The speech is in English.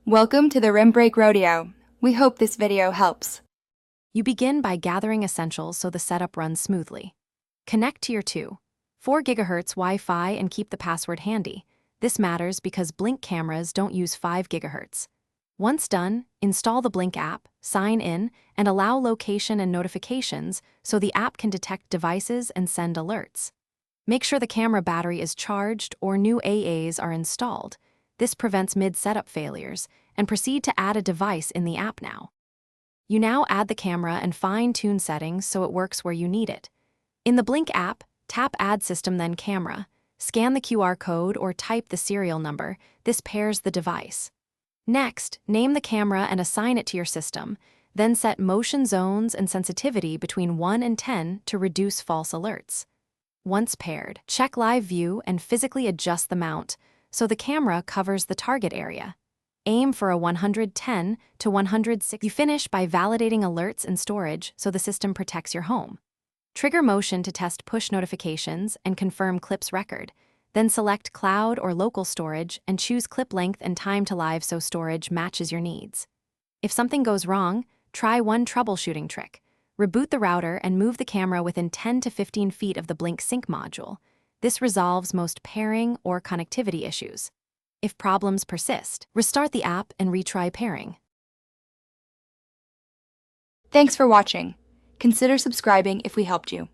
Welcome to the Rim Break Rodeo. We hope this video helps. You begin by gathering essentials so the setup runs smoothly. Connect to your 4 GHz Wi-Fi and keep the password handy. This matters because Blink cameras don't use 5 GHz. Once done, install the Blink app, sign in, and allow location and notifications so the app can detect devices and send alerts. Make sure the camera battery is charged or new AAs are installed. This prevents mid-setup failures, and proceed to add a device in the app now. You now add the camera and fine-tune settings so it works where you need it. In the Blink app, tap Add System then Camera, scan the QR code or type the serial number. This pairs the device. Next, name the camera and assign it to your system, then set motion zones and sensitivity between 1 and 10 to reduce false alerts. Once paired, check live view and physically adjust the mount so the camera covers the target area. Aim for a 110 to 106. You finish by validating alerts and storage so the system protects your home. Trigger motion to test push notifications and confirm clip's record. Then select cloud or local storage and choose clip length and time to live so storage matches your needs. If something goes wrong, try one troubleshooting trick. Reboot the router and move the camera within 10 to 15 feet of the Blink sync module. This resolves most pairing or connectivity issues. If problems persist, restart the app and retry pairing. Thanks for watching. Consider subscribing if we helped you.